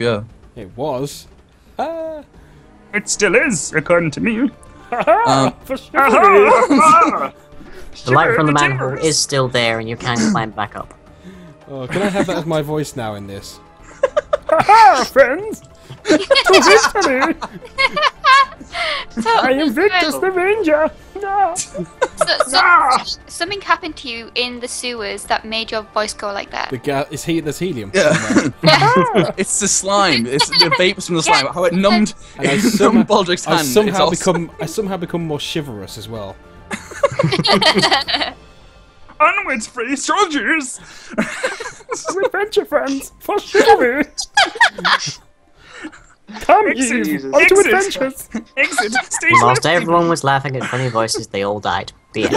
Yeah. It was. It still is, according to me. For sure. The light from the manhole is still there, and you can climb back up. Oh, can I have that as my voice now in this? Ha friends! To victory! I am Victus the Ranger! No. Something happened to you in the sewers that made your voice go like that. There's helium. Yeah. It's the slime. It's the vapors from the slime. How it numbed Baldric's hand. I somehow become more chivalrous as well. Onwards, free soldiers! Adventure friends, for chivalry! Come, Eve, onto adventures! Exit, stay Whilst everyone was laughing at funny voices, they all died. The end.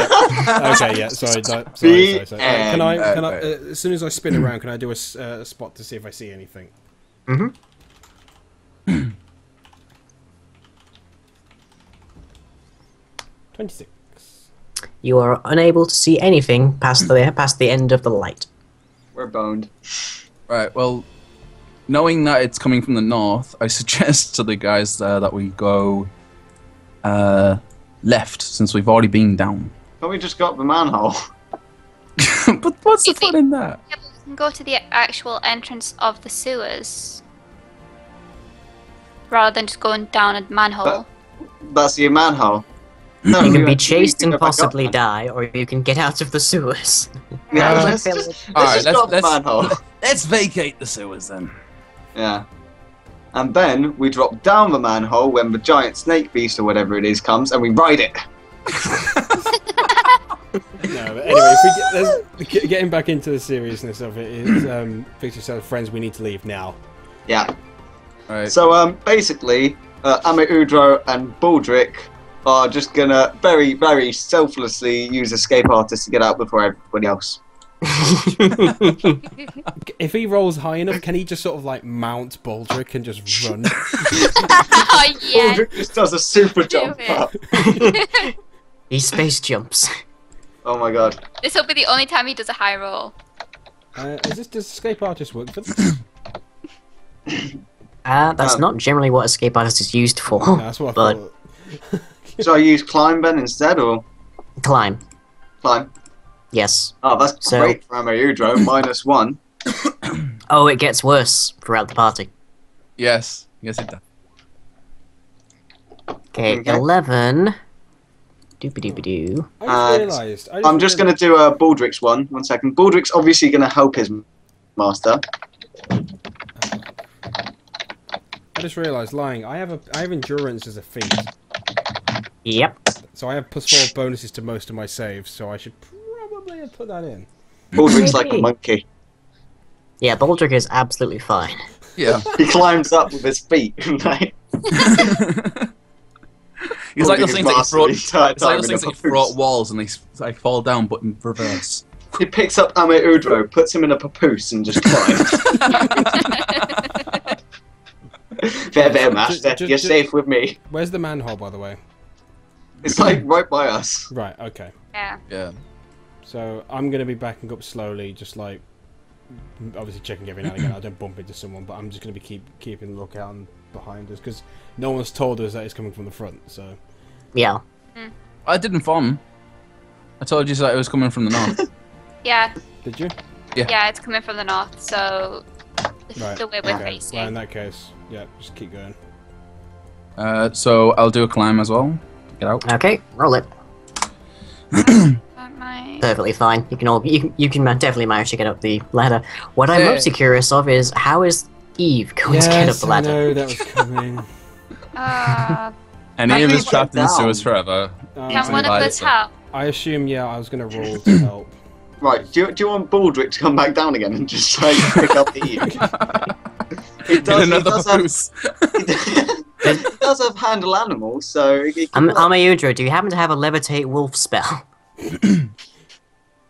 Okay, yeah, sorry. Can I, as soon as I spin around, can I do a spot to see if I see anything? Mm-hmm. 26. You are unable to see anything past the end of the light. We're boned. Right, well, knowing that it's coming from the north, I suggest to the guys there that we go left, since we've already been down. Can't we just go up the manhole? But what's the fun in that? Yeah, but we can go to the actual entrance of the sewers. Rather than just going down a manhole. That's your manhole. No, You can be chased and possibly die, or you can get out of the sewers. Yeah, let's just go up the manhole. Let's vacate the sewers then. Yeah. And then we drop down the manhole when the giant snake beast or whatever it is comes, and we ride it. No, but anyway, if we getting back into the seriousness of it, is Victor said, friends, we need to leave now. Yeah. Right. So basically, Udro and Baldric are just gonna very, very selflessly use escape artists to get out before everybody else. If he rolls high enough, can he just sort of like mount Baldric and just run? Oh yeah. Baldric just does a super jump up. He space jumps. Oh my god. This will be the only time he does a high roll. Does escape artist work for this? That's not generally what escape artist is used for. No, that's what I thought. Should I use climb then instead, or Climb. climb? Yes. Oh, that's great for Udro, -1. Oh, it gets worse throughout the party. Yes it does. Okay, 11. Doopy-doopy-doo. I just realised. I'm just going to do a Baldric's one. 1 second. Baldric's obviously going to help his master. I just realised, lying. I have endurance as a feat, Yep. so I have +4 bonuses to most of my saves. So I should probably have put that in. Baldric's like a monkey. Yeah, Baldric is absolutely fine. Yeah. He climbs up with his feet. Right? He's like those things that you throw throw at walls and they fall down, but in reverse. He picks up Udro, puts him in a papoose, and just climbs. There, master. You're safe with me. Where's the manhole, by the way? It's like right by us. Right. Okay. Yeah. Yeah. So I'm gonna be backing up slowly, just like obviously checking every now and again. I don't bump into someone, but I'm just gonna be keeping a lookout behind us because no one's told us that it's coming from the front. So Yeah. I did inform him. I told you that it was coming from the north. Yeah. did you? Yeah, it's coming from the north, so Right. the way we're Okay. facing. Well, in that case, yeah, just keep going. So I'll do a climb as well. Get out. Okay, roll it. Perfectly fine. You can definitely manage to get up the ladder. What I'm mostly curious of is how is Eve going to get up the ladder? I know that was coming. And Eve is trapped in the sewers forever. Can one of us help? I assume, yeah, I was going to roll to help. Right, do you want Baldric to come back down again and just try to pick up the Eve? He does have handle animals, so... Amayudro, do you happen to have a levitate wolf spell?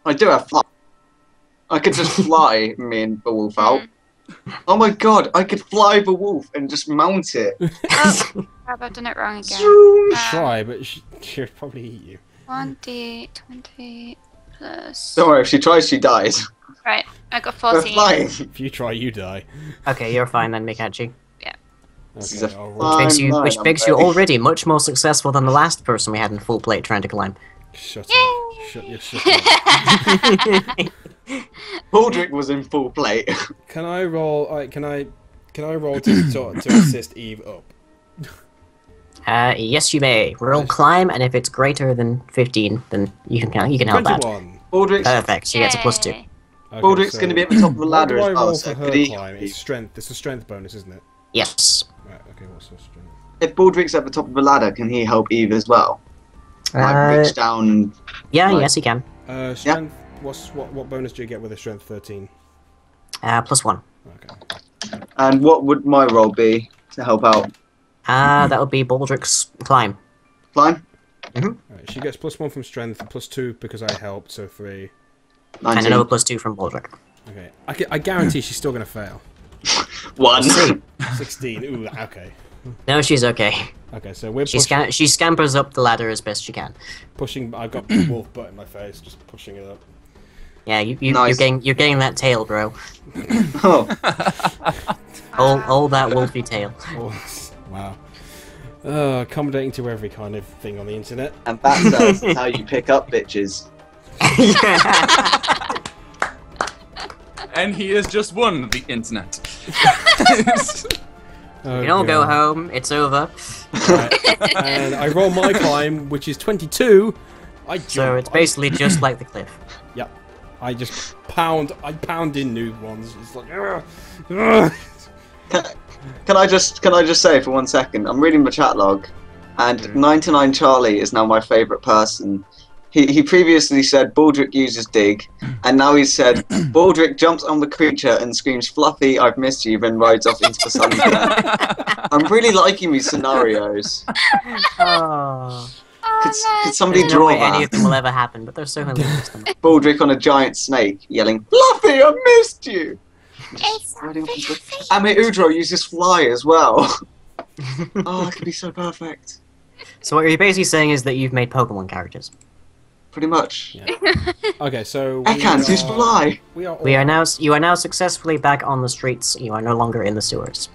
I do have fly. I could just fly me and the wolf out. Oh my god, I could fly the wolf and just mount it. Oh, crap, I've done it wrong again. Try, but she'll probably eat you. 1d20 plus... Don't worry, if she tries, she dies. Right. I got We're 14. flying. If you try, you die. Okay, you're fine then, Mikachi. This is a Okay, I'll roll. fine line, Which I'm makes you ready. already much more successful than the last person we had in full plate trying to climb. Shut up. Shut your shut up. Baldric was in full plate. Can I roll? Can I roll to assist Eve up? Yes, you may. Roll climb, and if it's greater than 15, then you can help out. 21. Baldric's, Perfect. She gets a +2. Yay. Okay, Baldric's so going to be at the top of the what ladder do I as well. roll So for could her he? climb? It's strength. It's a strength bonus, isn't it? Yes. Right. Okay. What's her strength? If Baldric's at the top of the ladder, can he help Eve as well? Like reach down and Yeah. Right. Yes, he can. Strength. What bonus do you get with a strength 13? +1. Okay. and what would my role be to help out? That would be Baldric's climb. Climb? Right, she gets +1 from strength, +2 because I helped, so 3. 19. And another +2 from Baldric. Okay. I guarantee she's still gonna fail. 1. See. 16. Ooh. Okay. No, she's okay. Okay. So we're She scampers up the ladder as best she can. pushing. I've got the wolf butt in my face, just pushing it up. Yeah, Nice. you're getting that tail, bro. Oh, All that wolfy tail. Oh, wow. Accommodating to every kind of thing on the internet. and back cells is how you pick up bitches. And he has just won the internet. Oh, You don't go God. home. It's over. Right. And I roll my climb, which is 22. I jump. So it's basically just like the cliff. Yep. I just pound. I pound in new ones. It's like. "Ugh, ugh." Can I just say for 1 second? I'm reading the chat log, and 99 Charlie is now my favourite person. He previously said Baldric uses dig, and now he's said Baldric jumps on the creature and screams "Fluffy, I've missed you," then rides off into the sunset. I'm really liking these scenarios. Oh. Could somebody There's no draw way any that? of them will ever happen, but there's so hilarious. Baldric on a giant snake yelling "Fluffy, I missed you." It's Riding off into the- Ame Udro uses fly as well. Oh, that could be so perfect. So what you're basically saying is that you've made Pokemon characters. Pretty much. Okay, so. Ekans use fly. We are. All, You are now successfully back on the streets. You are no longer in the sewers.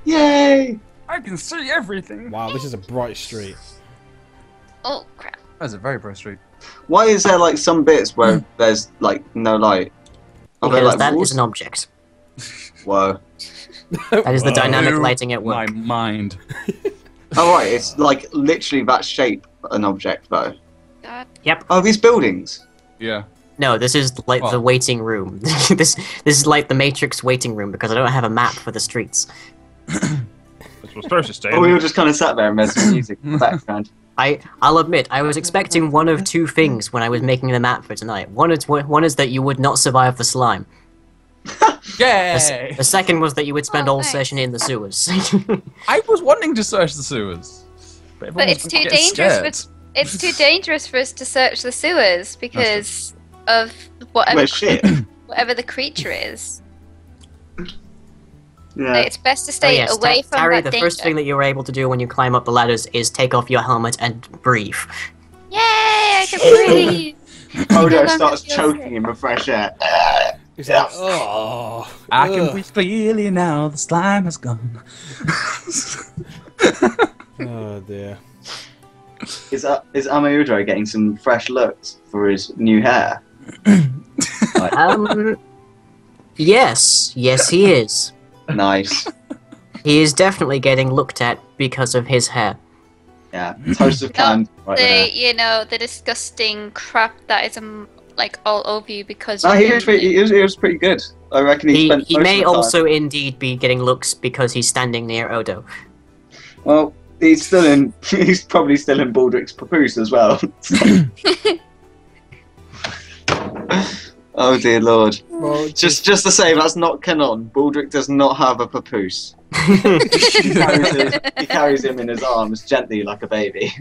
Yay! I can see everything. Wow, this is a bright street. Oh crap. That's a very bright street. Why is there like some bits where there's like no light? Are there Because like that walls? is an object. Whoa. That is the Whoa. dynamic Blew lighting at My work. mind. Oh right, it's like literally that shape an object though. God. Oh, these buildings. Yeah. No, this is like the Oh. waiting room. this is like the Matrix waiting room because I don't have a map for the streets. This was supposed to stay. Oh, we all just kind of sat there and there's some music in the background. I'll admit, I was expecting one of two things when I was making the map for tonight. One is that you would not survive the slime. Yay! The second was that you would spend Oh, all nice. session in the sewers. I was wanting to search the sewers. But everyone it's was too getting dangerous. scared. It's too dangerous for us to search the sewers because of whatever Well, shit. whatever the creature is. Yeah. Like, it's best to stay yes, away from Tari, that the danger. first thing that you're able to do when you climb up the ladders is take off your helmet and breathe. Yay! I can breathe. Odo No longer starts feel choking sick. in the fresh air. It's like, oh. I can ugh. breathe freely now. The slime has gone. Oh dear. Is Ame Udro getting some fresh looks for his new hair? Yes, he is. Nice. He is definitely getting looked at because of his hair. Yeah. Toast of can right there. The disgusting crap that is like all over you because No, you're he was pretty good. I reckon he spent He most may of the time. also indeed be getting looks because he's standing near Odo. Well, he's probably still in Baldric's papoose as well. Oh dear lord. Well, Just to say, that's not canon. Baldric does not have a papoose. He carries him in his arms gently like a baby.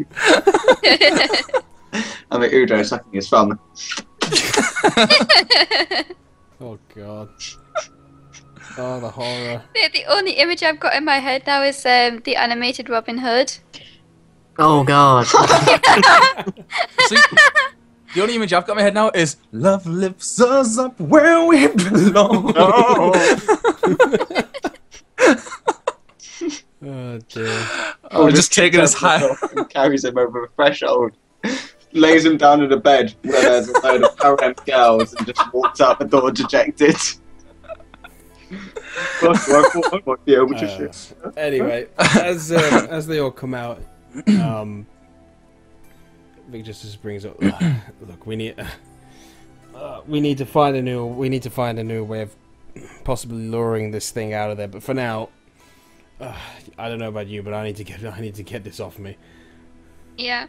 I mean, Udo sucking his thumb. oh god. Oh, the horror. the only image I've got in my head now is the animated Robin Hood. Oh god. See, The only image I've got in my head now is love lifts us up where we belong. Oh dear. Oh, just taking his hat. And carries him over the threshold, lays him down in a bed where there's a load of harem girls, and just walks out the door dejected. I might be able to shit. Anyway, as they all come out, Vic just brings up. Look, we need to find a new way of possibly luring this thing out of there. But for now, I don't know about you, but I need to get this off me. Yeah.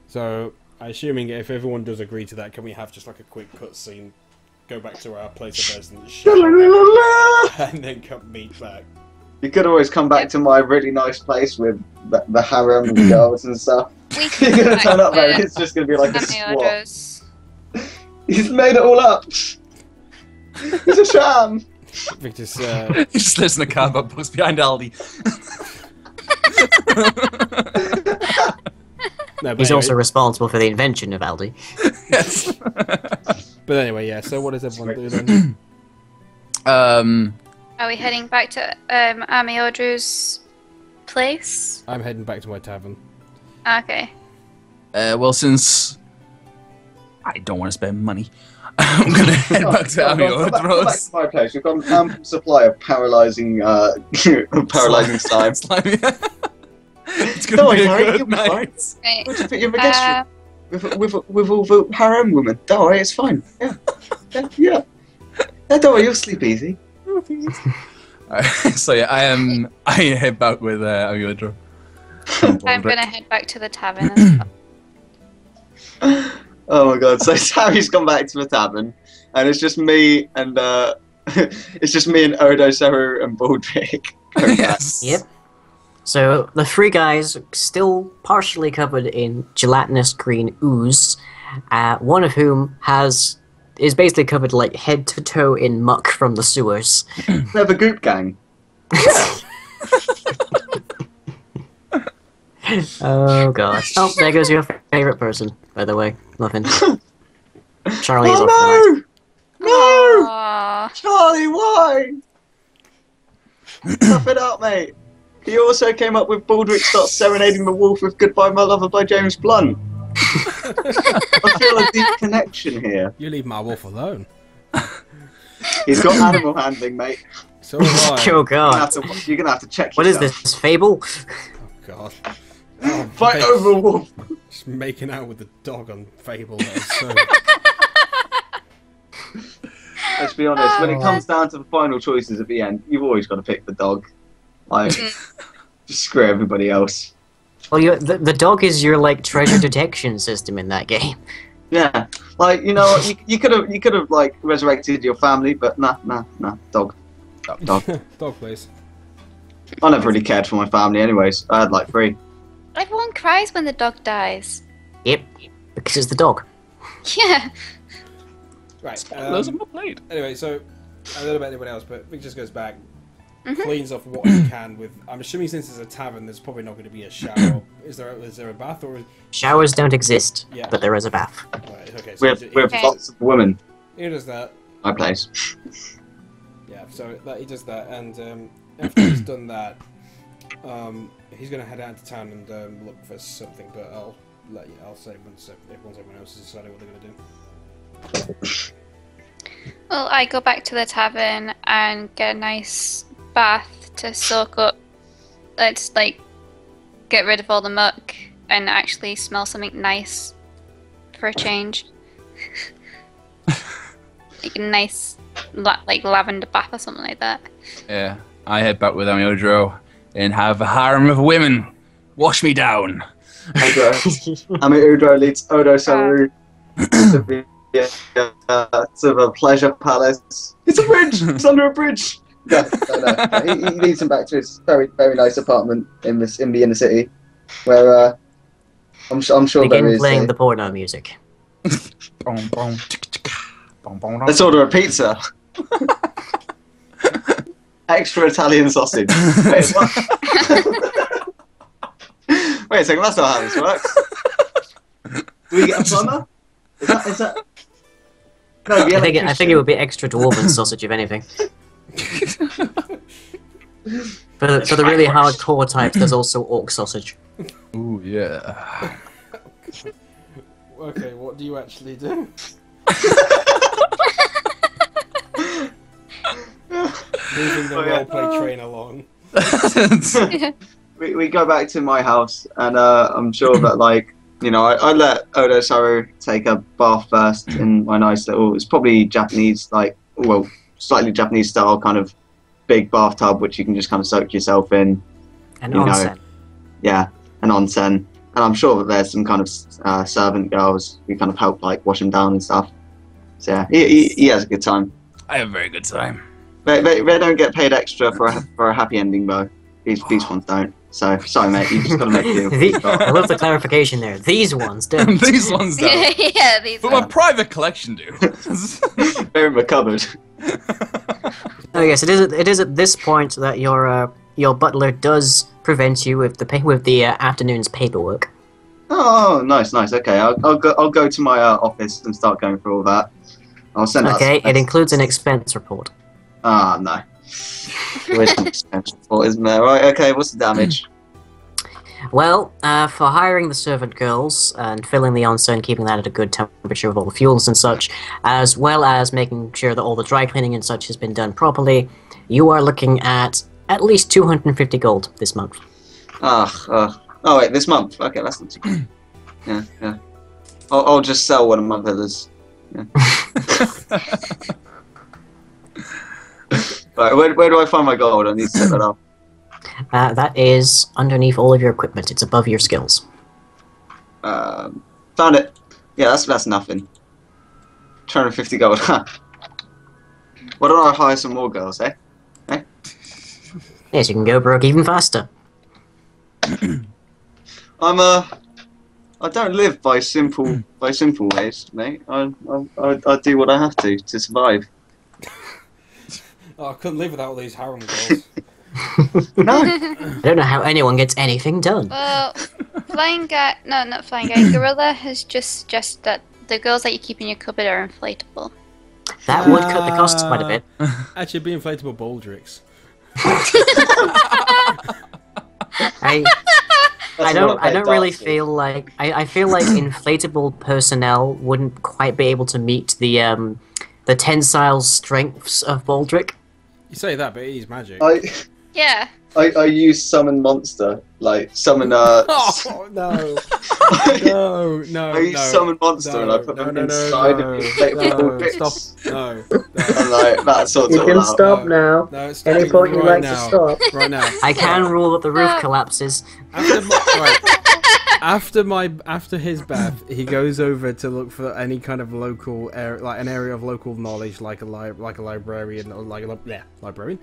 So, assuming if everyone does agree to that, can we have just like a quick cutscene? Go back to our place of residence, and then come meet back. You could always come back to my really nice place with the harem and girls and stuff. You're gonna turn up there, it's just gonna be like a swap. He's made it all up. It's a sham. Victor's, He just lives in a cardboard box behind Aldi. No, but He's anyway, also responsible for the invention of Aldi. Yes. But anyway, yeah. So what does everyone do then? Are we heading back to Amiodru's place? I'm heading back to my tavern. Okay. Well, since I don't want to spend money, I'm gonna head back to Come back Amiodru's. to my place. We've got an ample supply of paralysing slime. Slimy. It's Don't gonna worry, be a Harry, good you'll be fine. night. Right. What do you think you're the guest room? With all the harem women. Don't worry, it's fine. Yeah. Yeah, don't worry, you'll sleep easy. So yeah, I head back with Amiodru. I'm gonna head back to the tavern as well. Oh my god! So Harry's gone back to the tavern, and it's just me and it's just me and Odo, Seru, and Baldric. Yes. Yep. So the three guys, still partially covered in gelatinous green ooze, one of whom is basically covered like head to toe in muck from the sewers. They're the Goop Gang. Oh god. Oh, there goes your favorite person, by the way. Muffin. Charlie is off Oh no! No! Aww. Charlie, why? Tough it up, mate. He also came up with Baldric starts serenading the wolf with Goodbye My Lover by James Blunt. I feel a deep connection here. You leave my wolf alone. He's got animal handling, mate. So have I. Oh god. You're gonna have to check What is yourself. this, Fable? Oh god. Oh, Fight over a wolf. Just making out with the dog on Fable. That is so... Let's be honest, when it comes down to the final choices at the end, you've always got to pick the dog. Like, just screw everybody else. Well, the dog is your like treasure detection system in that game. Yeah, like you know, you could have like resurrected your family, but nah, dog. Dog. Dog, please. I never really cared for my family, anyways. I had like 3. Everyone cries when the dog dies. Yep, because it's the dog. Yeah. Right. Those are not played. Anyway, so I don't know about anyone else, but Vic just goes back, cleans off what he can with. I'm assuming since it's a tavern, there's probably not going to be a shower. Is there a bath or? Showers don't exist, Yeah. but there is a bath. Right, okay. So We have lots of women. he does that. My place. Yeah. So he does that, and after he's done that, he's going to head out into town and look for something. But I'll say once everyone else has decided what they're going to do. Well, I go back to the tavern and get a nice bath to soak up. Let's like get rid of all the muck and actually smell something nice for a change. Like a nice like lavender bath or something like that. Yeah, I head back with Amiodru and have a harem of women wash me down. Amiodru leads Odo Saru to the pleasure palace. It's a bridge! It's under a bridge! No. He leads him back to his very, very nice apartment in the inner city, where I'm sure Begin there is. playing the porno music. Let's order a pizza. Extra Italian sausage. Wait, what? Wait a second, that's not how this works. Do we get a plumber? Is that? No, the I think it would be extra dwarven sausage, if anything. For the really hardcore types, there's also orc sausage. Ooh, yeah. Okay, what do you actually do? Moving the roleplay train along. We go back to my house, and I'm sure that, like, you know, I let Odo Saru take a bath first in my nice little, it's probably Japanese, like, well, slightly Japanese style kind of big bathtub, which you can just kind of soak yourself in. And You know. onsen. Yeah, an onsen. And I'm sure that there's some kind of servant girls who kind of help, like, wash him down and stuff. So yeah, he has a good time. I have a very good time. They don't get paid extra for a happy ending, though. These ones don't. So, sorry, mate, you just got to make a deal. I love the clarification there. These ones don't. These ones don't. Yeah, these But are. my private collection do. They're in my cupboard. Oh yes, it is at this point that your butler does prevent you with the afternoon's paperwork. Oh, nice. Okay, I'll go to my office and start going through all that. I'll send that. Okay, it includes an expense report. Ah, no. There is an expense report, isn't there? Right. Okay. What's the damage? Well, for hiring the servant girls and filling the onsen, keeping that at a good temperature with all the fuels and such, as well as making sure that all the dry cleaning and such has been done properly, you are looking at least 250 gold this month. Oh wait, this month. Okay, that's not too bad. Yeah. I'll just sell one of my villas. Yeah. Right, where do I find my gold? I need to set that up. That is underneath all of your equipment. It's above your skills. Found it. Yeah, that's nothing. 250 gold. Why don't I hire some more girls, eh? Yes, you can go broke even faster. I don't live by simple ways, mate. I do what I have to survive. Oh, I couldn't live without all these harem girls. No. I don't know how anyone gets anything done. Well, not Flying Guy. Gorilla has just suggested that the girls that you keep in your cupboard are inflatable. That would cut the costs quite a bit. Actually, be inflatable baldricks. I don't really feel like I feel like inflatable personnel wouldn't quite be able to meet the tensile strengths of Baldric. You say that, but he's magic. Yeah. I use summon monster, like summon Oh no! No! I use summon monster and I put them inside of the inflatable bits. Stop! No! And like that sorts You it can all out. stop now. No, stop Any point you'd right like to now. stop. Right now. I can rule that the roof collapses. After his bath, he goes over to look for any kind of local area, like an area of local knowledge, like a librarian, or library,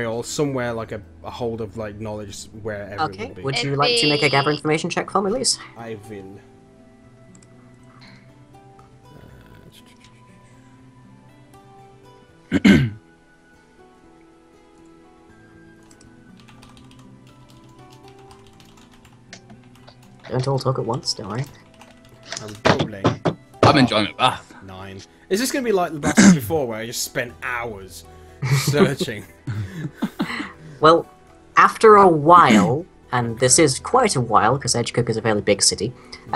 or somewhere like a hold of like knowledge wherever it Okay, will be. would you like to make a gather information check for me, please? I will. Don't all talk at once, don't worry. I'm rolling. I'm enjoying my bath. 9. Is this going to be like the bath before, where I just spent hours searching? Well, after a while, and this is quite a while because Edgecook is a fairly big city,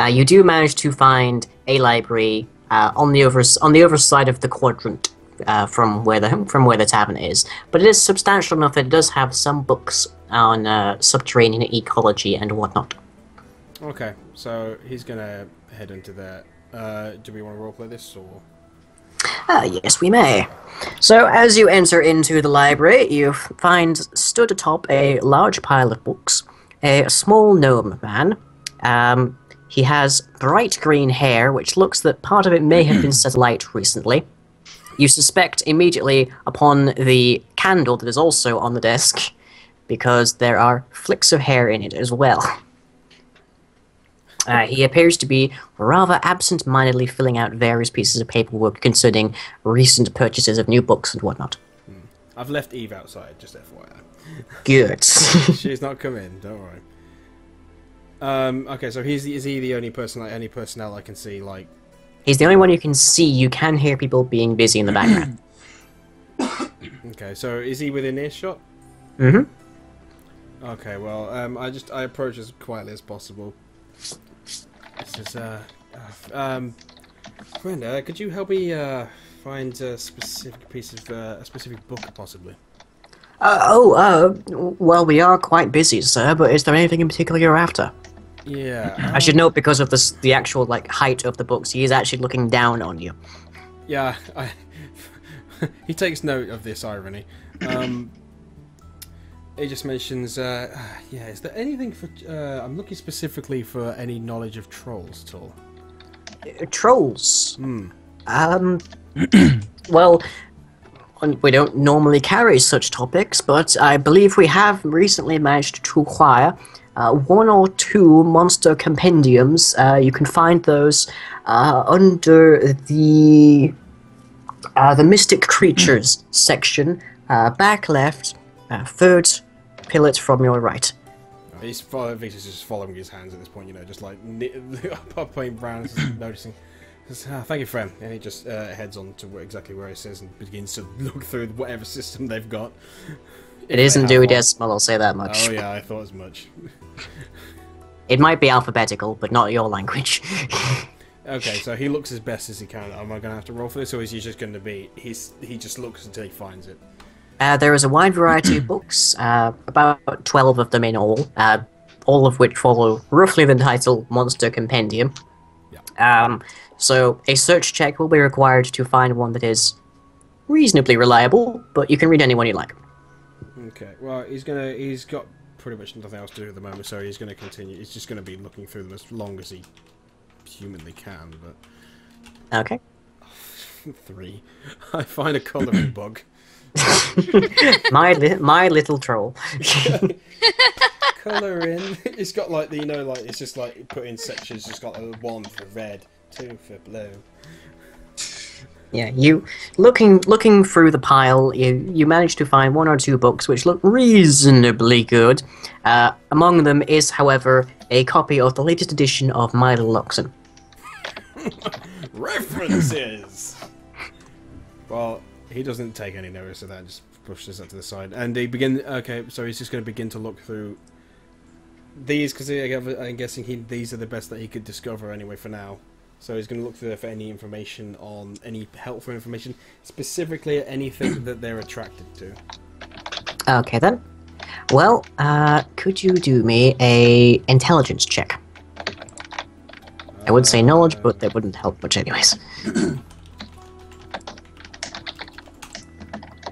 you do manage to find a library on the other side of the quadrant from where the tavern is. But it is substantial enough that it does have some books on subterranean ecology and whatnot. Okay, so he's gonna head into there. Do we want to roleplay this, or...? Yes, we may. So, as you enter into the library, you find stood atop a large pile of books a small gnome man. He has bright green hair, which looks that part of it may have been set alight recently. You suspect immediately upon the candle that is also on the desk, because there are flicks of hair in it as well. He appears to be rather absent-mindedly filling out various pieces of paperwork concerning recent purchases of new books and whatnot. I've left Eve outside, just FYI. Good. She's not come in, don't worry. Okay, so is he the only person, like any personnel I can see, like... He's the only one you can see. You can hear people being busy in the background. Okay, so is he within earshot? Mm-hmm. Okay, well, I approach as quietly as possible. This is, friend, could you help me, find a specific piece of, a specific book, possibly? Well, we are quite busy, sir, but is there anything in particular you're after? Yeah. I should note, because of the actual, like, height of the books, he is actually looking down on you. Yeah, he takes note of this irony. He just mentions, yeah, is there anything for, I'm looking specifically for any knowledge of trolls at all. Trolls? Hmm. Well, we don't normally carry such topics, but I believe we have recently managed to acquire one or two monster compendiums. You can find those under the Mystic Creatures section, back left, third pillar from your right. Victor's just following his hands at this point, you know, just like playing Brown, noticing. Thank you, friend. And he just heads on to exactly where it says and begins to look through whatever system they've got. It isn't Duodecimal, I'll say that much. Oh yeah, I thought as much. It might be alphabetical, but not your language. Okay, so he looks as best as he can. Am I going to have to roll for this, or is he just going to be... he just looks until he finds it? There is a wide variety of books, about 12 of them in all of which follow roughly the title Monster Compendium. Yeah. So a search check will be required to find one that is reasonably reliable, but you can read any one you like. Okay, well, he's got pretty much nothing else to do at the moment, so he's going to continue. He's just going to be looking through them as long as he humanly can, but... Okay. 3. I find a colouring book. my little troll. Colour in. It's got like the, you know, like it's just like put in sections. Just got a 1 for red, 2 for blue. Yeah, you looking through the pile, you manage to find 1 or 2 books which look reasonably good. Among them is, however, a copy of the latest edition of My Little Oxen. References. Well, he doesn't take any notice of that. Just pushes that to the side, and they begin. Okay, so he's just going to begin to look through these because I'm guessing these are the best that he could discover anyway for now. So he's going to look through there for any information on any helpful information, specifically anything that they're attracted to. Okay then. Well, could you do me a intelligence check? I would say knowledge, but that wouldn't help much anyways.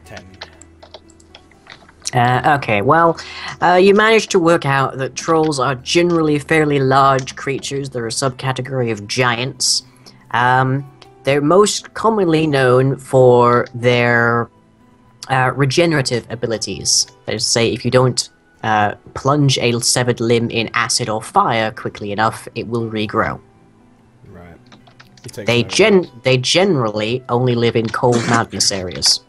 10. Okay, well, you managed to work out that trolls are generally fairly large creatures. They're a subcategory of giants. They're most commonly known for their regenerative abilities. That is to say, if you don't plunge a severed limb in acid or fire quickly enough, it will regrow. Right. They generally only live in cold mountainous areas.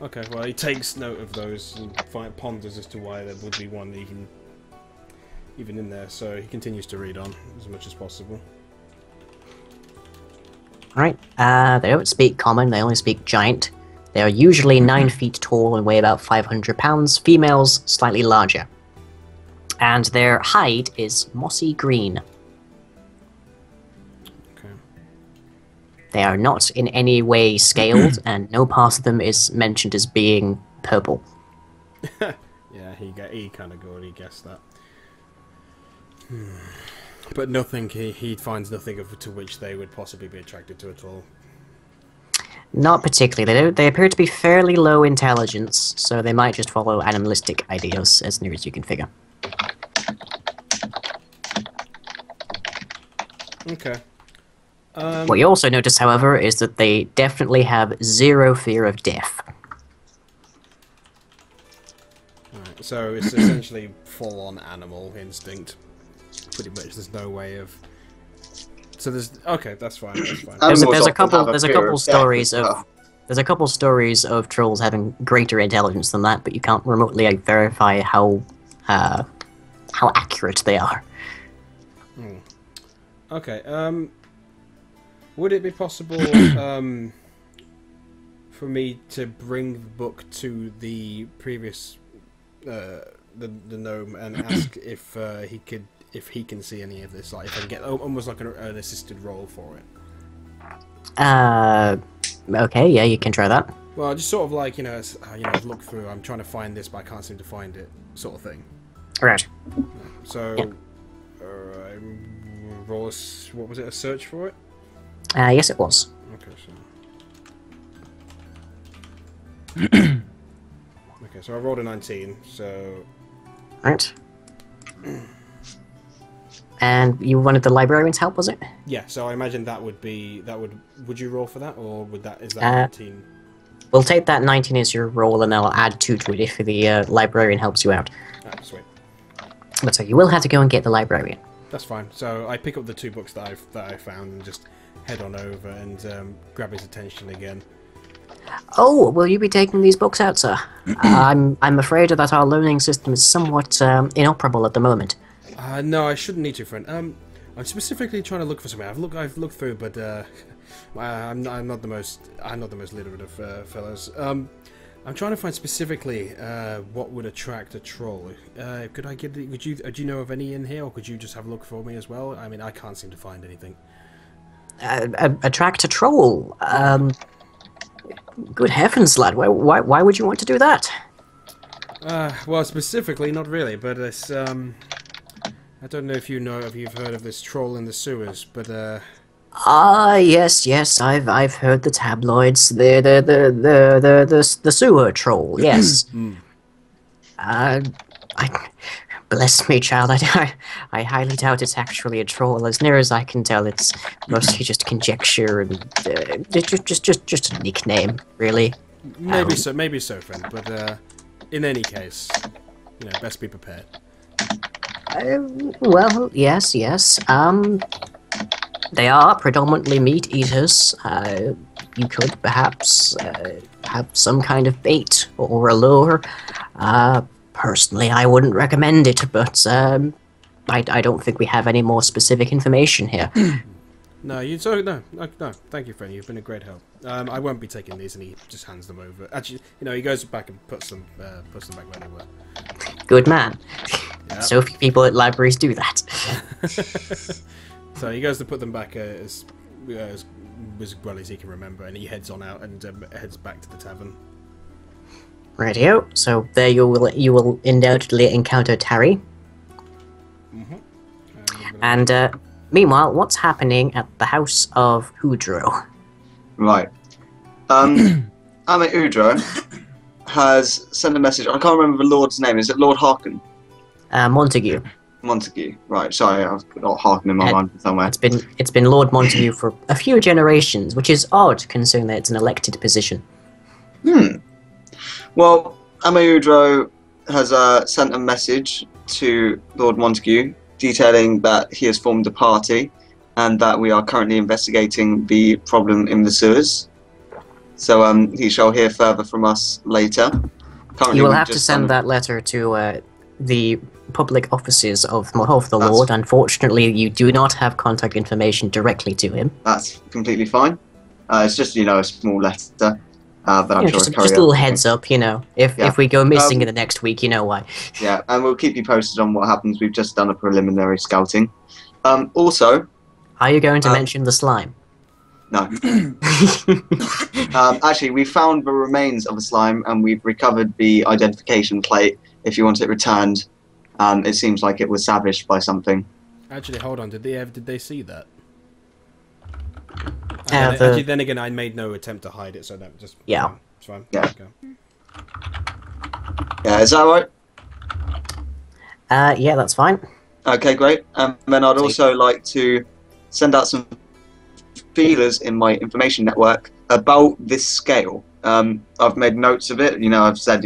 Okay, well, he takes note of those and ponders as to why there would be one even in there, so he continues to read on as much as possible. Right, they don't speak common, they only speak giant. They are usually 9 feet tall and weigh about 500 pounds, females slightly larger. And their hide is mossy green. They are not in any way scaled, and no part of them is mentioned as being purple. Yeah, he kind of already guessed that. But nothing, he finds nothing to which they would possibly be attracted to at all. Not particularly. They appear to be fairly low intelligence, so they might just follow animalistic ideas as near as you can figure. Okay. What you also notice, however, is that they definitely have zero fear of death. Right, so it's essentially full-on animal instinct. Pretty much, there's no way of... So there's... Okay, that's fine, that's fine. There's a couple stories of trolls having greater intelligence than that, but you can't remotely verify how accurate they are. Okay, Would it be possible for me to bring the book to the previous the gnome and ask if he can see any of this? Like, if I can get almost like an assisted roll for it. Okay, yeah, you can try that. Well, just sort of like, look through. I'm trying to find this, but I can't seem to find it, sort of thing. Right. So, Yeah. Roll what was it? A search for it? Yes, it was. Okay, so I rolled a 19. So, Right. And you wanted the librarian's help, was it? yeah. So I imagine would you roll for that, or is that 19? We'll take that 19 as your roll, and I'll add 2 to it if the librarian helps you out. Ah, sweet. But so you will have to go and get the librarian. That's fine. So I pick up the 2 books that I found and just head on over and grab his attention again. Oh, will you be taking these books out, sir? I'm afraid that our learning system is somewhat inoperable at the moment. No, I shouldn't need to, friend. I'm specifically trying to look for something. I've looked through, but I'm not the most literate of fellows. I'm trying to find specifically what would attract a troll. Could I get? Do you know of any in here, or could you just have a look for me as well? I mean, I can't seem to find anything. Attract a troll? Good heavens, lad! Why would you want to do that? Well, specifically, not really, but it's I don't know if you've heard of this troll in the sewers, but Yes, I've heard the tabloids. The sewer troll. Yes. Bless me, child. I highly doubt it's actually a troll. As near as I can tell, it's mostly just conjecture and just a nickname, really. maybe so, friend. But in any case, best be prepared. Well, yes. They are predominantly meat eaters. You could perhaps have some kind of bait or a lure. Personally, I wouldn't recommend it, but I don't think we have any more specific information here. No, thank you, friend. You've been a great help. I won't be taking these, and he just hands them over. Actually, he goes back and puts them back where they were. Good man. Yeah. So few people at libraries do that. So he goes to put them back as well as he can remember, and he heads on out and heads back to the tavern. Rightio. So there you will undoubtedly encounter Tarry. And meanwhile, what's happening at the house of Udro? Right. Amit Udro has sent a message. I can't remember the Lord's name. Is it Lord Harkin? Montague. Montague. Right. Sorry, I've got Harkin in my mind somewhere. It's been Lord Montague for a few generations, which is odd considering that it's an elected position. Well, Amit Udro has sent a message to Lord Montague detailing that he has formed a party and that we are currently investigating the problem in the sewers. So he shall hear further from us later. Currently, You will have to send that letter to the public offices of the Lord. Unfortunately, you do not have contact information directly to him. That's completely fine. It's just, a small letter. But I'm sure just a little heads up, if we go missing in the next week, you know why. Yeah, and we'll keep you posted on what happens. We've just done a preliminary scouting. Also... Are you going to mention the slime? No. Actually, we found the remains of a slime, and we've recovered the identification plate. If you want it returned, it seems like it was savaged by something. Actually, hold on. Did they see that? Then again, I made no attempt to hide it, so that just... Yeah. It's fine. Yeah. Yeah, is that right? Yeah, that's fine. Okay, great. And then I'd also like to send out some feelers in my information network about this scale. I've made notes of it. I've said,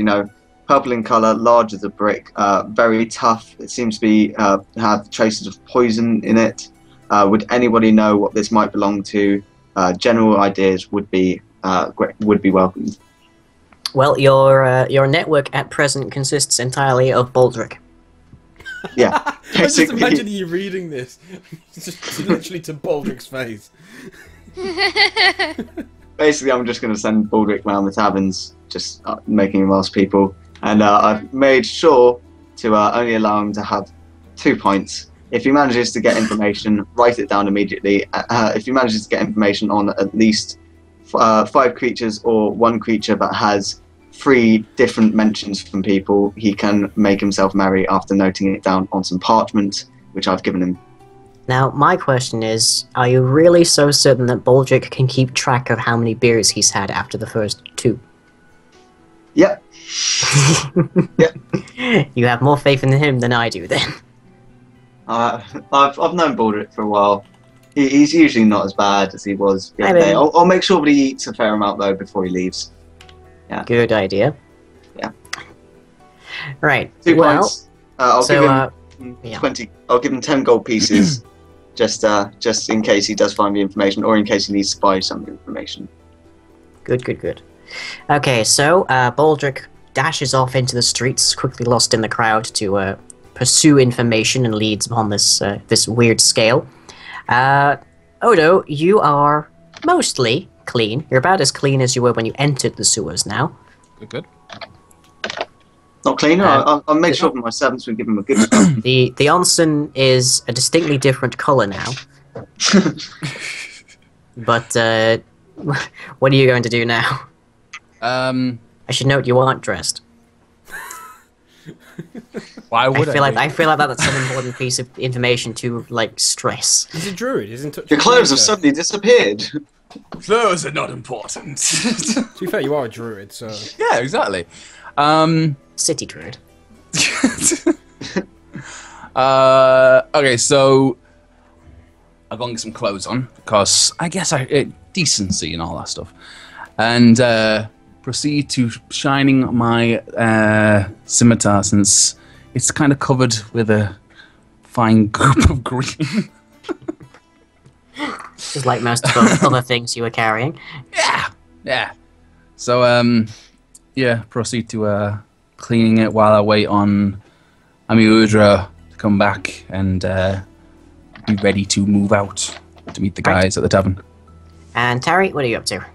purple in colour, large as a brick, very tough. It seems to be have traces of poison in it. Would anybody know what this might belong to? General ideas would be welcomed. Well, your network at present consists entirely of Baldric. Yeah, I just imagine you reading this, just literally to Baldric's face. Basically, I'm just going to send Baldric round the taverns, just making him ask people. And I've made sure to only allow him to have 2 points. If he manages to get information, write it down immediately. If he manages to get information on at least 5 creatures or 1 creature that has 3 different mentions from people, he can make himself merry after noting it down on some parchment, which I've given him. Now, my question is, are you really so certain that Baldric can keep track of how many beers he's had after the first 2? Yep. Yep. You have more faith in him than I do, then. I've known Baldric for a while. He's usually not as bad as he was the I other day. mean- I'll make sure that he eats a fair amount, though, before he leaves. Good idea. Yeah. Right. 2 well, points. I'll so, give him yeah. 20. I'll give him 10 gold pieces, just in case he does find the information, or in case he needs to buy some information. Good. Okay, so Baldric dashes off into the streets, quickly lost in the crowd to pursue information and leads upon this this weird scale. Odo, you are mostly clean. You're about as clean as you were when you entered the sewers now. Good. Not cleaner. I'll make sure for my servants we give him a good scrub. The onsen is a distinctly different color now. But what are you going to do now? I I should note you aren't dressed. Why would I feel like that's an important piece of information to like stress. He's a druid. He's in touch. Your with clothes have nature. suddenly disappeared. Clothes are not important. To be fair, you are a druid, so Yeah, exactly. City druid. Okay, so I've gone to get some clothes on because I guess decency and all that stuff, and proceed to shining my scimitar since it's kind of covered with a fine goop of green. Just like most of the other things you were carrying. Yeah. So yeah, proceed to cleaning it while I wait on Amiudra to come back and be ready to move out to meet the guys at the tavern. And Tari, what are you up to?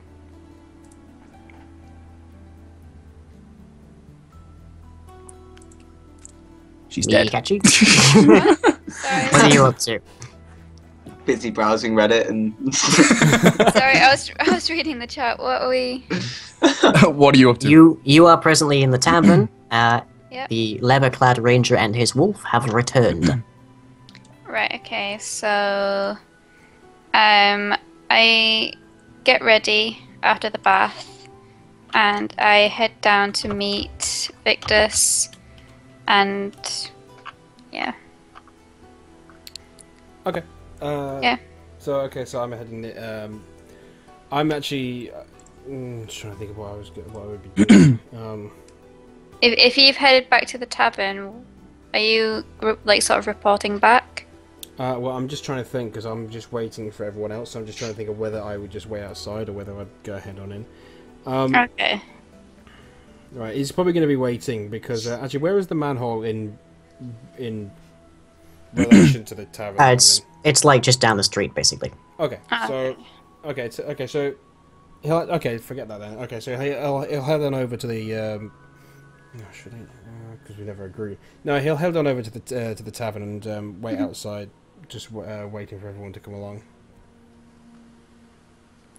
She's dead. Catch you? Sorry. What are you up to? Busy browsing Reddit and. Sorry, I was reading the chat. What are we? What are you up to? You are presently in the tavern. Yep. The leather-clad ranger and his wolf have returned. Right. Okay. So, I get ready after the bath, and I head down to meet Victus, and yeah. okay. Yeah. So I'm heading. I'm actually trying to think of what I would be doing. If you've headed back to the tavern, are you like sort of reporting back? Well, I'm just trying to think because I'm just waiting for everyone else. So I'm just trying to think of whether I would just wait outside or whether I'd go ahead on in. Okay. Right, he's probably going to be waiting because actually, where is the manhole in relation to the tavern? It's like just down the street, basically. Okay, so so he'll forget that then. Okay, so he'll head on over to the should he? Because we never agree. No, he'll head on over to the tavern and wait outside, just waiting for everyone to come along.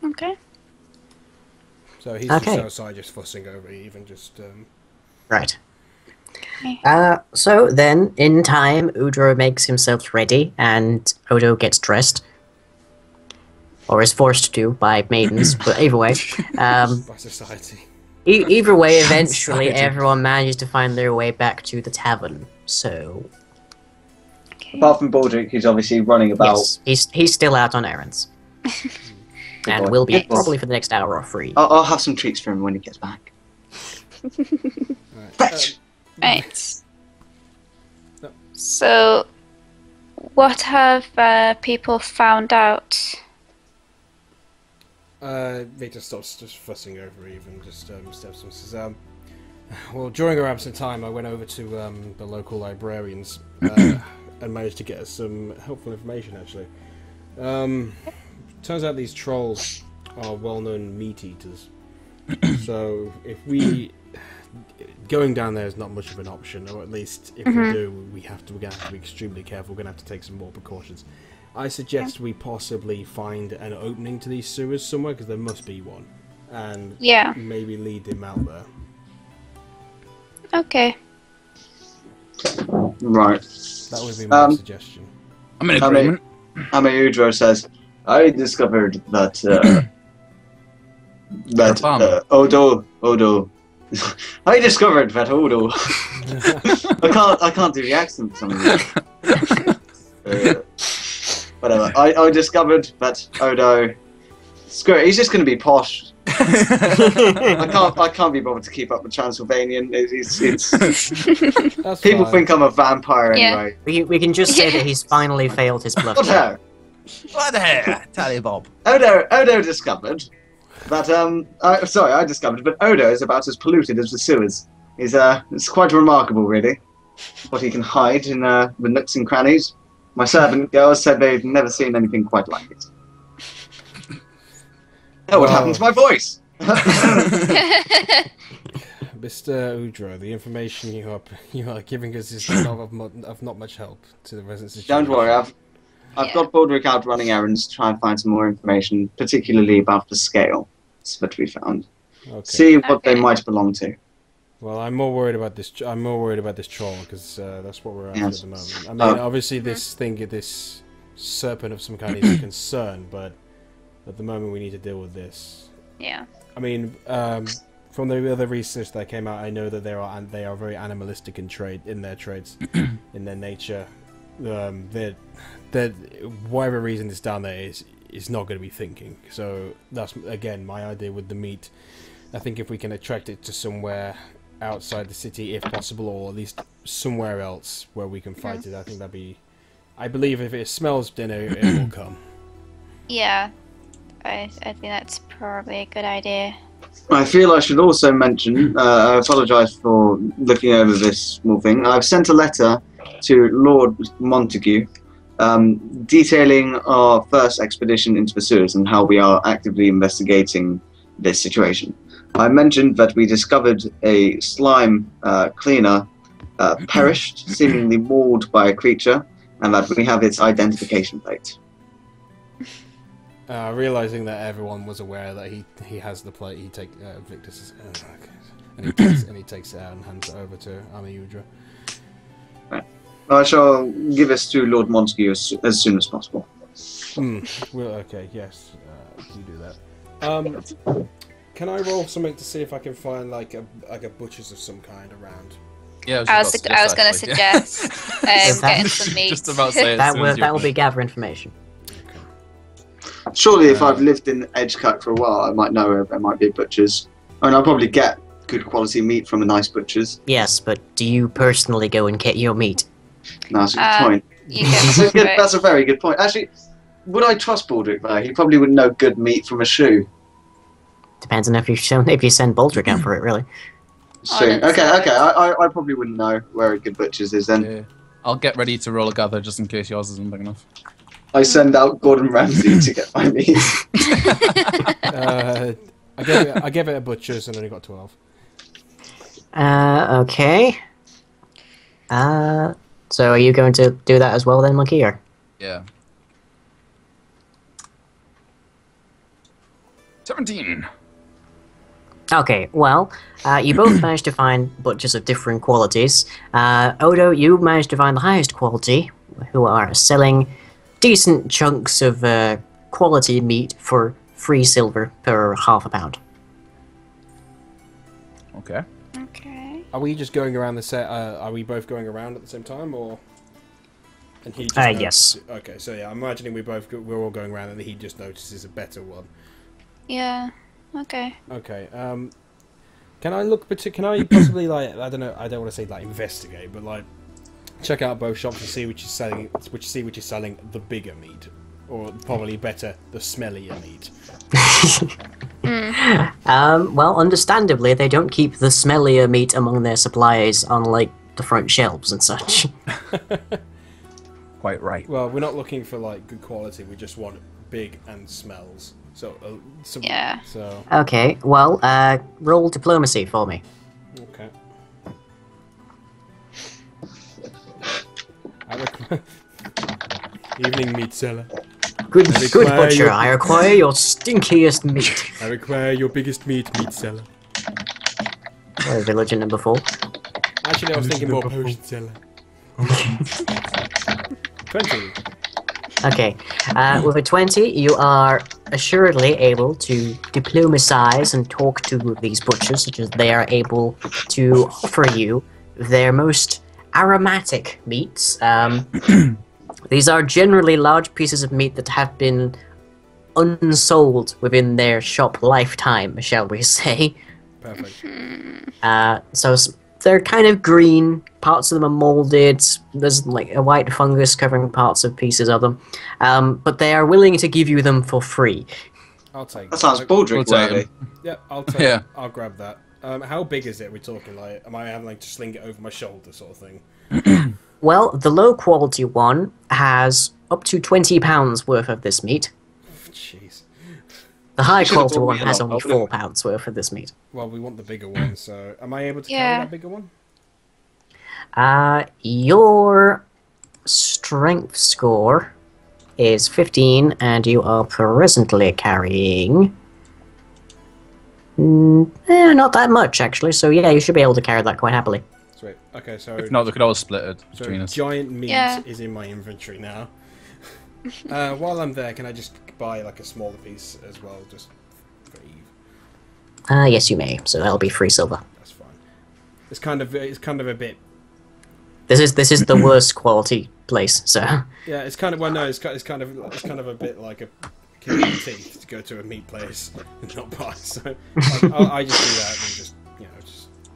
Okay. So he's just outside, just fussing over it, even just. Right. Okay. So then, in time, Udro makes himself ready, and Odo gets dressed. Or is forced to by maidens, but either way. By society. Either way, eventually Society. everyone manages to find their way back to the tavern. So, Okay. Apart from Baldric, who's obviously running about. yes, he's still out on errands. And boy. will be Good boy. probably for the next hour or free. I'll have some treats for him when he gets back. Right. Fetch! Right. No. So, what have people found out? Victor stops just fussing over it, even just steps and says, well, during our absent time, I went over to the local librarians and managed to get us some helpful information, actually. turns out these trolls are well-known meat eaters. So if we going down there is not much of an option, or at least if we do, we're gonna have to be extremely careful. We're gonna have to take some more precautions. I suggest we possibly find an opening to these sewers somewhere, because there must be one, and maybe lead him out there. Okay. Right. That would be my suggestion. I'm in agreement. Amayudro says, I discovered that Odo. I discovered that Odo. I can't do the accent for some reason. Whatever. I discovered that Odo. Screw it, he's just going to be posh. I can't be bothered to keep up with Transylvanian. It's people think I'm a vampire anyway. We can just say that he's finally failed his bluff. What the hell? Tally Bob. Odo discovered that I discovered, but Odo is about as polluted as the sewers. It's quite remarkable, really, what he can hide in the nooks and crannies. My servant girls said they've never seen anything quite like it. Oh, what happened to my voice? Mr. Udro, the information you are giving us is of not much help to the residents. Don't worry, I've got Baldric out running errands to try and find some more information, particularly about the scale that we found. Okay. See what they might belong to. Well, I'm more worried about this. I'm more worried about this troll, because that's what we're after at the moment. I mean, obviously, this serpent of some kind is a concern, but at the moment we need to deal with this. Yeah. I mean, from the other research that came out, I know that they are very animalistic in their traits, in their nature. That whatever reason it's down there is not going to be thinking. So that's again my idea with the meat. I think if we can attract it to somewhere outside the city, if possible, or at least somewhere else where we can fight it, I think that'd be. I believe if it smells dinner, it will come. Yeah, I think that's probably a good idea. I feel I should also mention, I apologise for looking over this small thing. I've sent a letter to Lord Montague detailing our first expedition into the sewers and how we are actively investigating this situation. I mentioned that we discovered a slime cleaner perished, seemingly mauled by a creature, and that we have its identification plate. Realizing that everyone was aware that he has the plate, Victor says, and he takes it out and hands it over to Amayudra. Right. I shall give this to Lord Montague as soon as possible. Well, okay, yes, you do that. Can I roll something to see if I can find like a butcher's of some kind around? Yeah, I was going to suggest getting some meat. Just about to say that will be gather information. Surely, if I've lived in Edgecut for a while, I might know where there might be butchers. I mean, I'll probably get good quality meat from a nice butcher's. Yes, but do you personally go and get your meat? No, that's a good point. That's a very good point. Actually, would I trust Baldric though? He probably wouldn't know good meat from a shoe. Depends on if you send Baldric out for it, really. Okay. I probably wouldn't know where a good butcher's is then. Yeah. I'll get ready to roll a gather just in case yours isn't big enough. I send out Gordon Ramsay to get my meat. I gave it a butcher's and only got 12. Okay. So are you going to do that as well then, Monkey? Or? Yeah. 17. Okay, well, you both managed to find butchers of different qualities. Odo, you managed to find the highest quality, who are selling decent chunks of quality meat for 3 silver per half a pound. Okay. Okay. Are we just going around the set? Are we both going around at the same time, or? And he just yes. Okay, so yeah, I'm imagining we're all going around, and he just notices a better one. Yeah. Okay. Okay. Can I possibly like I don't know, I don't want to say like investigate, but like check out both shops and see which is selling the bigger meat, or probably better, the smellier meat. Well, understandably, they don't keep the smellier meat among their supplies on like the front shelves and such. Quite right. Well, we're not looking for like good quality. We just want big and smells. So, Yeah. So Okay, well, roll diplomacy for me. okay. Evening, meat seller. Good, I good require butcher. your- I require your stinkiest meat. I require your biggest meat seller. Village number 4. Actually, I was thinking more potion seller. 20. Okay, with a 20, you are assuredly able to diplomatize and talk to these butchers, such as they are able to offer you their most aromatic meats. These are generally large pieces of meat that have been unsold within their shop lifetime, shall we say. Perfect. They're kind of green. Parts of them are molded. There's like a white fungus covering parts of pieces of them. But they are willing to give you them for free. I'll take That sounds Baldric We'll take worthy. Yeah, I'll take. Yeah. I'll grab that. How big is it? We're talking like, am I having like to sling it over my shoulder, sort of thing? Well, the low quality one has up to £20 worth of this meat. Jeez. The high Should've quality brought one me has along, only wouldn't £4 worth of this meat. Well, we want the bigger one, so am I able to Yeah. carry that bigger one? Your strength score is 15, and you are presently carrying... not that much, actually, so yeah, you should be able to carry that quite happily. Sweet. Okay, so If not, they could all split it so between us. giant meat Yeah. is in my inventory now. While I'm there, can I just buy like a smaller piece as well, just for Eve? Yes, you may, so that'll be free silver. That's fine. It's kind of a bit. This is the worst quality place, so... Yeah, it's kind of it's kind of a bit like a kill your teeth to go to a meat place and not buy. So I just do that and just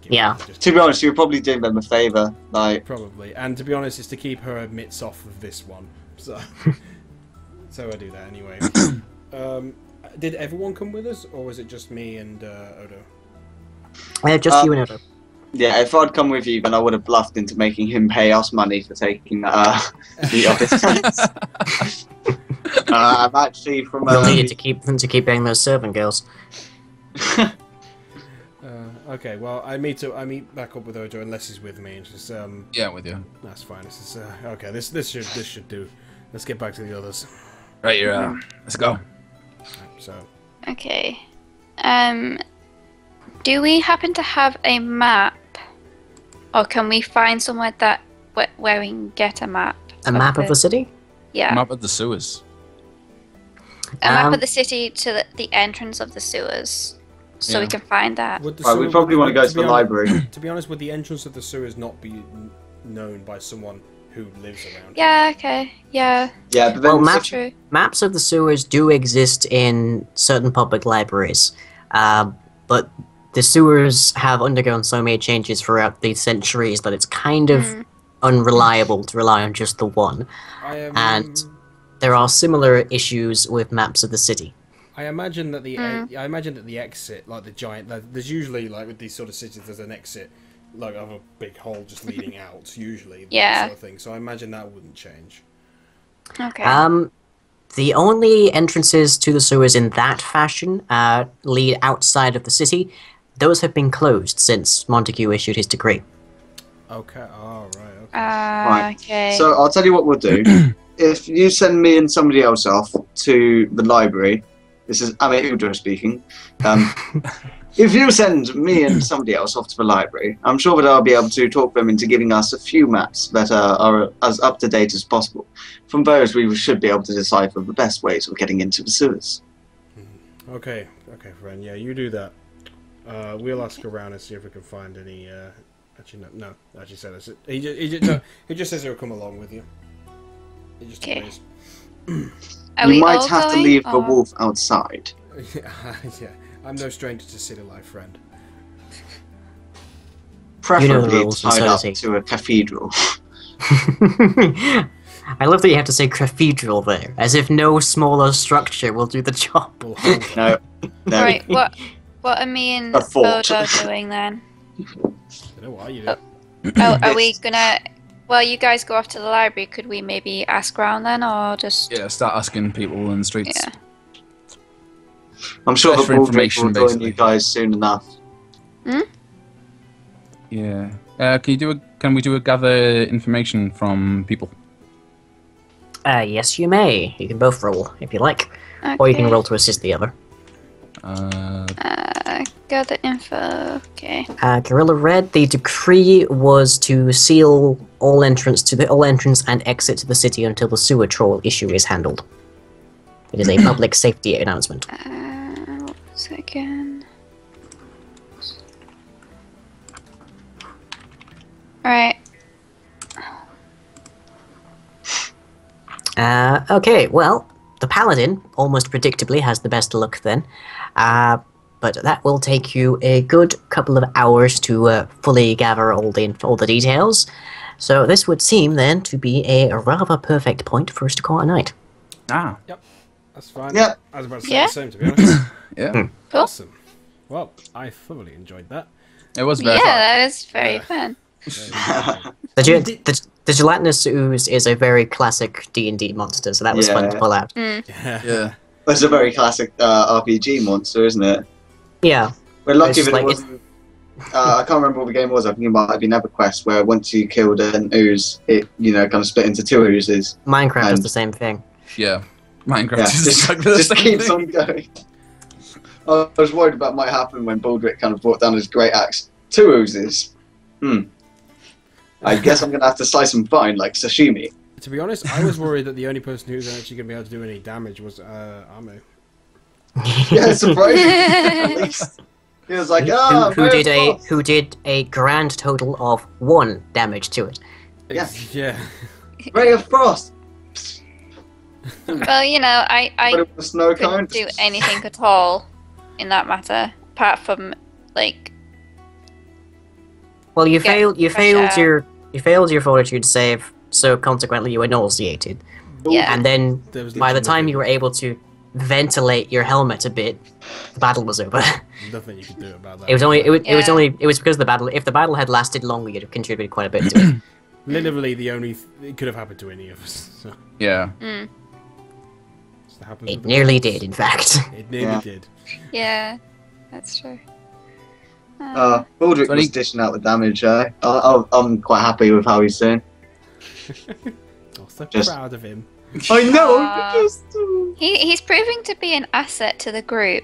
give Yeah. it, just To be honest, you're probably doing them a favour. Like, probably. And to be honest, it's to keep her mitts off of this one. So so I do that anyway. Did everyone come with us, or was it just me and Odo? Just you and Odo. yeah, if I'd come with you, then I would have bluffed into making him pay us money for taking the office. I'm actually from. You'll need it to keep paying those servant girls. Okay, well I meet back up with Odo unless he's with me. And just Yeah, with you. that's fine. This is okay. This should do. Let's get back to the others. Right, you're. Let's go. So Okay. Do we happen to have a map, or can we find somewhere that where we can get a map? A map of the city? Yeah. Map of the sewers. A map Um, of the city to the entrance of the sewers, so we Yeah. can find that. would the Right, we sewer- probably want to go to be the hon- library. To be honest, would the entrance of the sewers not be known by someone who lives around? Yeah. Okay. Yeah. Yeah, but then Well, if- maps- True. Maps of the sewers do exist in certain public libraries, but the sewers have undergone so many changes throughout the centuries that it's kind of unreliable to rely on just the one. And there are similar issues with maps of the city. I imagine that the exit, like the giant, there's usually like with these sort of cities, there's an exit, like of a big hole just leading out, usually. that Yeah. Sort of thing. So I imagine that wouldn't change. Okay. The only entrances to the sewers in that fashion lead outside of the city. Those have been closed since Montague issued his decree. Okay. Oh right. Okay. Right. Okay. So I'll tell you what we'll do. If you send me and somebody else off to the library, this is Udo speaking. If you send me and somebody else off to the library, I'm sure that I'll be able to talk them into giving us a few maps that are as up to date as possible. From those, we should be able to decipher the best ways of getting into the sewers. Okay, friend. Yeah, you do that. We'll ask around and see if we can find any. Actually, no. Actually, said this. He just says he'll come along with you. He just Okay. agrees. Are You we might all have to going, leave the or- wolf outside. Yeah, I'm no stranger to city life, friend. Preferably rules in tied up society. to a cathedral. I love that you have to say cathedral there, as if no smaller structure will do the job. We'll hold it. No. No. Right. What are me and A fort. Odo doing then? You know what you do? Oh, are we gonna While you guys go off to the library, could we maybe ask around then, or just... Yeah, start asking people in the streets. Yeah. I'm sure Search the for Baldric information, will join basically. you guys soon enough. Yeah. Can we do a gather information from people? Yes, you may. You can both roll if you like, or you can Okay. roll to assist the other. Gather info. Okay. Gorilla Red. The decree was to seal all entrance and exit to the city until the sewer troll issue is handled. It is a public safety announcement. What's it again? Alright. Okay, well, the Paladin, almost predictably, has the best luck then. But that will take you a good couple of hours to fully gather all the details. So this would seem then to be a rather perfect point for us to call it a night. Ah. Yep, that's fine. Yep. I was about to say Yeah. the same, to be honest. Yeah. Cool. Awesome. Well, I thoroughly enjoyed that. It was very Yeah, fun. that is very fun. The gelatinous ooze is a very classic D&D monster, so that was fun to Yeah. pull out. Yeah. It's a very classic RPG monster, isn't it? Yeah. We're lucky It's that like- it wasn't. I can't remember what the game was. I think it might have been EverQuest, where once you killed an ooze, it kind of split into two oozes. Minecraft does And- the same thing. Yeah. Minecraft Yeah, is just, exactly the just same keeps thing. on going. I was worried about what might happen when Baldric kind of brought down his great axe. Two oozes. I guess I'm gonna have to slice them fine, like sashimi. To be honest, I was worried that the only person who was actually going to be able to do any damage was Amu. Yeah, surprising. At least he was like, who did a grand total of 1 damage to it. Yeah. Yeah. Ray of Frost. Well, But I it was snow couldn't cone. do anything at all in that matter, apart from, like... Well, you Get failed. You fresh failed air. your fortitude save, so consequently you were nauseated. Yeah. And then There was by the literally time nothing- you were able to ventilate your helmet a bit, the battle was over. Nothing you could do about that. It was Yeah. because the battle. If the battle had lasted longer, you'd have contributed quite a bit to it. Literally the only... it could have happened to any of us. So, Yeah. just happens It with the nearly gods. did, in fact. It nearly Yeah. did. Yeah, that's true. Baldric So was he- dishing out the damage. I'm quite happy with how he's doing. Oh, so Just- proud of him. I know. Aw. He's proving to be an asset to the group.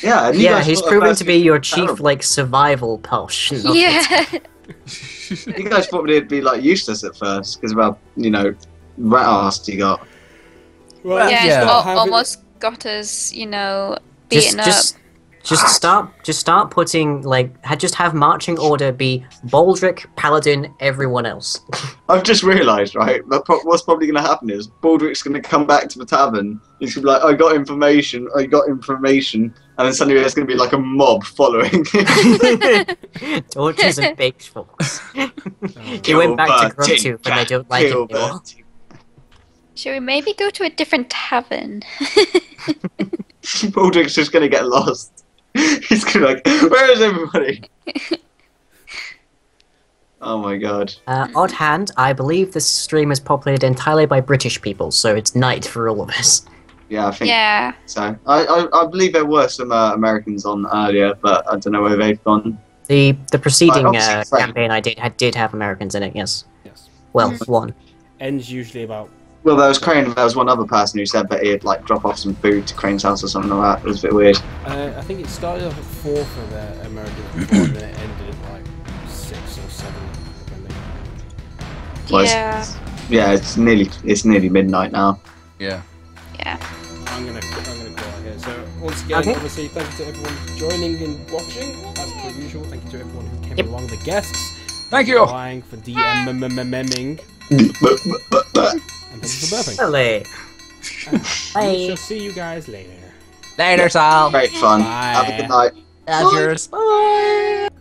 Yeah, and you Yeah, guys he's thought at proven first to be he'd your chief, terrible. like, survival potion. of it. Yeah. You guys thought he'd be like useless at first because of how rat ass you got. Well, Yeah, yeah. almost got us, beaten Just start putting, just have marching order be Baldric, Paladin, everyone else. I've just realised, right? What's probably going to happen is Baldric's going to come back to the tavern. He's going to be like, I got information, and then suddenly there's going to be like a mob following. Torches and baked folks. He Kill went back to the Gruntu when they don't like it Kill the anymore. tin- Should we maybe go to a different tavern? Baldric's just going to get lost. He's going to be like, where is everybody? Oh my god. Odd hand, I believe this stream is populated entirely by British people, so it's night for all of us. Yeah, I think Yeah. so. I believe there were some Americans on earlier, but I don't know where they've gone. The preceding obviously Frank. campaign I did have Americans in it, yes. Yes. Well, one. Ends usually about... Well, there was Crane. There was one other person who said that he'd drop off some food to Crane's house or something like that. It was a bit weird. I think it started off at 4 for the Americans before, and then it ended at 6 or 7, depending. Well, Yeah. Yeah, it's nearly midnight now. Yeah. Yeah. I'm gonna call it here. So once again, Okay. obviously, thank you to everyone for joining and watching. As per usual, thank you to everyone who came Yep. along, the guests, Thank you. applying for DMMing, and thank you for burping. Hello. We Bye. shall see you guys later. Later, Sal. Great fun. Bye. Have a good night. Cheers. Bye.